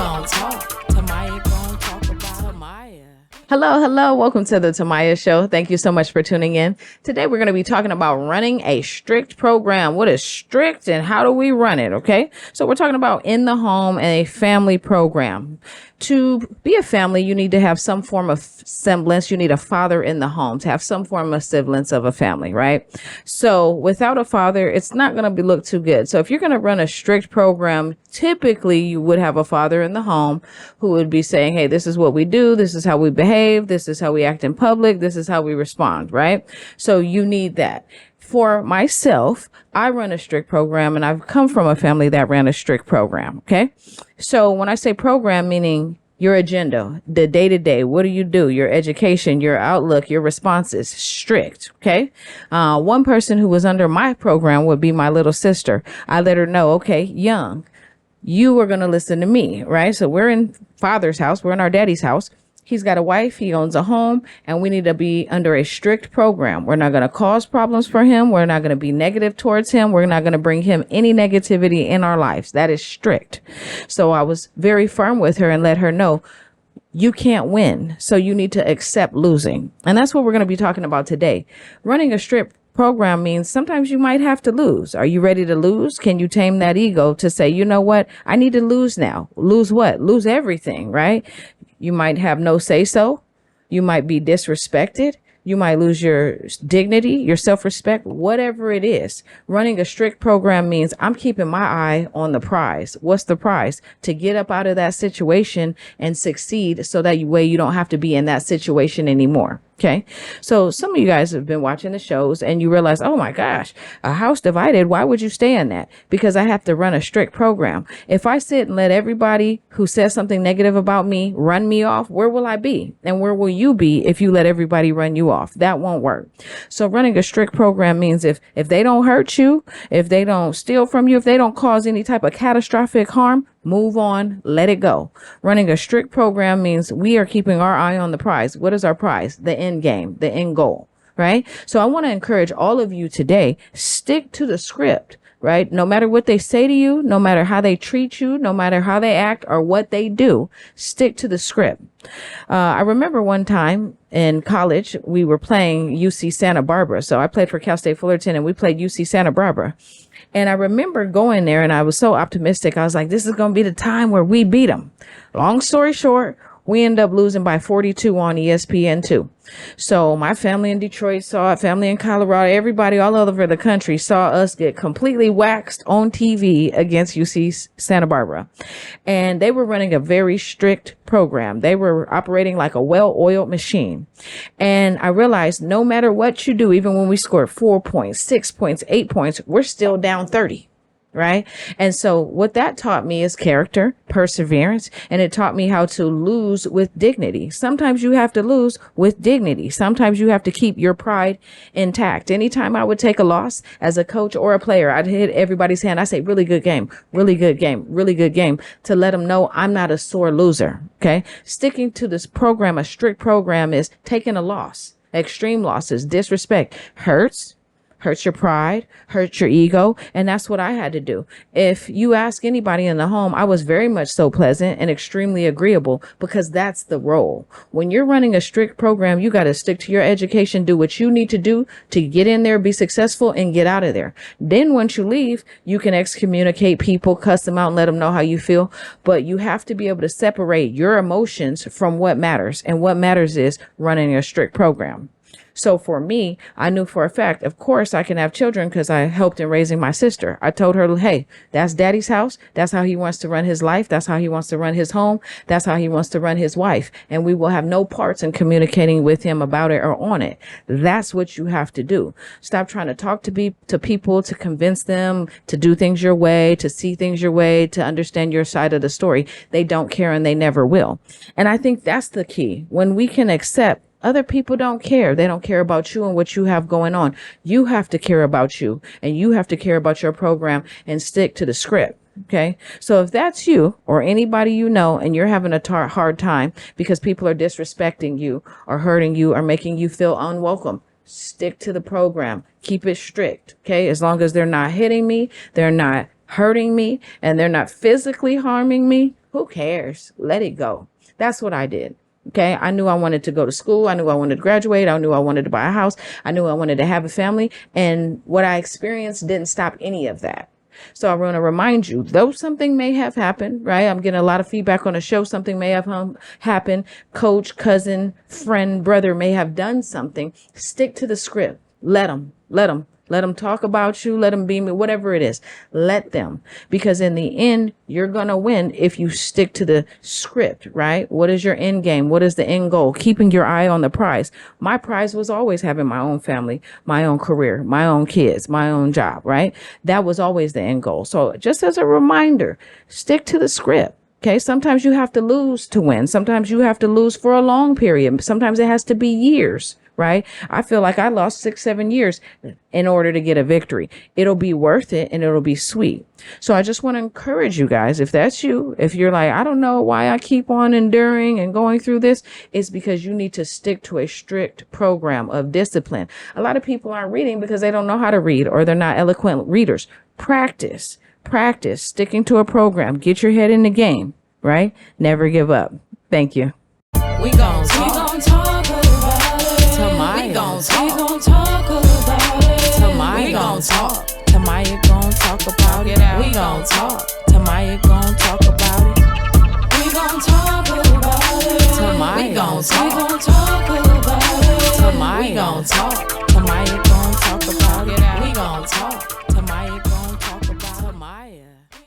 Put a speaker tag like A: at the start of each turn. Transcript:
A: gon' talk. Tamaya gon' talk about Tamaya.
B: Hello. Welcome to the Tamaya Show. Thank you so much for tuning in. Today, we're going to be talking about running a strict program. What is strict and how do we run it? Okay. So we're talking about in the home and a family program. To be a family, you need to have some form of semblance. You need a father in the home to have some form of semblance of a family, right? So without a father, it's not going to look too good. So if you're going to run a strict program, typically you would have a father in the home who would be saying, hey, this is what we do. This is how we behave. This is how we act in public. This is how we respond, right? So you need that. For myself, I run a strict program and I've come from a family that ran a strict program. Okay. So when I say program, meaning your agenda, the day to day, what do you do? Your education, your outlook, your responses, strict. Okay. One person who was under my program would be my little sister. I let her know, okay, young, you are going to listen to me, right? So we're in father's house. We're in our daddy's house. He's got a wife, he owns a home, and we need to be under a strict program. We're not going to cause problems for him. We're not going to be negative towards him. We're not going to bring him any negativity in our lives. That is strict. So I was very firm with her and let her know, you can't win. So you need to accept losing. And that's what we're going to be talking about today. Running a strict program means sometimes you might have to lose. Are you ready to lose? Can you tame that ego to say, you know what? I need to lose now. Lose what? Lose everything, right? You might have no say so. You might be disrespected. You might lose your dignity, your self-respect, whatever it is. Running a strict program means I'm keeping my eye on the prize. What's the prize? To get up out of that situation and succeed so that way you don't have to be in that situation anymore. Okay. So some of you guys have been watching the shows and you realize, oh my gosh, a house divided. Why would you stay in that? Because I have to run a strict program. If I sit and let everybody who says something negative about me run me off, where will I be? And where will you be if you let everybody run you off? That won't work. So running a strict program means if they don't hurt you, if they don't steal from you, if they don't cause any type of catastrophic harm, move on, let it go. Running a strict program means we are keeping our eye on the prize. What is our prize? The end game, the end goal, right? So I want to encourage all of you today, stick to the script, right? No matter what they say to you, no matter how they treat you, no matter how they act or what they do, stick to the script. I remember one time in college, we were playing UC Santa Barbara. So I played for Cal State Fullerton and we played UC Santa Barbara. And I remember going there and I was so optimistic. I was like, this is going to be the time where we beat them. Long story short, we end up losing by 42 on ESPN2. So my family in Detroit saw it, family in Colorado, everybody all over the country saw us get completely waxed on TV against UC Santa Barbara. And they were running a very strict program. They were operating like a well-oiled machine. And I realized no matter what you do, even when we scored 4 points, 6 points, 8 points, we're still down 30. Right. And so what that taught me is character, perseverance, and it taught me how to lose with dignity. Sometimes you have to lose with dignity. Sometimes you have to keep your pride intact. Anytime I would take a loss as a coach or a player, I'd hit everybody's hand. I say, really good game, really good game, really good game, to let them know I'm not a sore loser. Okay. Sticking to this program, a strict program, is taking a loss. Extreme losses, disrespect, hurts your pride, hurts your ego. And that's what I had to do. If you ask anybody in the home, I was very much so pleasant and extremely agreeable because that's the role. When you're running a strict program, you got to stick to your education, do what you need to do to get in there, be successful, and get out of there. Then once you leave, you can excommunicate people, cuss them out, and let them know how you feel. But you have to be able to separate your emotions from what matters. And what matters is running a strict program. So for me, I knew for a fact, of course, I can have children because I helped in raising my sister. I told her, hey, that's daddy's house. That's how he wants to run his life. That's how he wants to run his home. That's how he wants to run his wife. And we will have no parts in communicating with him about it or on it. That's what you have to do. Stop trying to talk to people, to convince them to do things your way, to see things your way, to understand your side of the story. They don't care and they never will. And I think that's the key. When we can accept other people don't care. They don't care about you and what you have going on. You have to care about you and you have to care about your program and stick to the script. Okay. So if that's you or anybody you know and you're having a hard time because people are disrespecting you or hurting you or making you feel unwelcome, stick to the program. Keep it strict. Okay. As long as they're not hitting me, they're not hurting me, and they're not physically harming me, Who cares? Let it go. That's what I did. Okay. I knew I wanted to go to school. I knew I wanted to graduate. I knew I wanted to buy a house. I knew I wanted to have a family. And what I experienced didn't stop any of that. So I want to remind you, though something may have happened, right? I'm getting a lot of feedback on the show. Something may have happened. Coach, cousin, friend, brother may have done something. Stick to the script. Let them talk about you. Let them be me, whatever it is. Let them, because in the end, you're going to win if you stick to the script, right? What is your end game? What is the end goal? Keeping your eye on the prize. My prize was always having my own family, my own career, my own kids, my own job, right? That was always the end goal. So just as a reminder, stick to the script. Okay. Sometimes you have to lose to win. Sometimes you have to lose for a long period. Sometimes it has to be years. Right? I feel like I lost 6-7 years in order to get a victory. It'll be worth it and it'll be sweet. So I just want to encourage you guys, if that's you, if you're like, I don't know why I keep on enduring and going through this, it's because you need to stick to a strict program of discipline. A lot of people aren't reading because they don't know how to read or they're not eloquent readers. Practice, sticking to a program. Get your head in the game, right? Never give up. Thank you.
A: We gon' talk about it. Tamaya. We gon' talk about it. Tamaya. We gon' talk. Tamaya gon' talk about it. We gon' talk. Tamaya gon' talk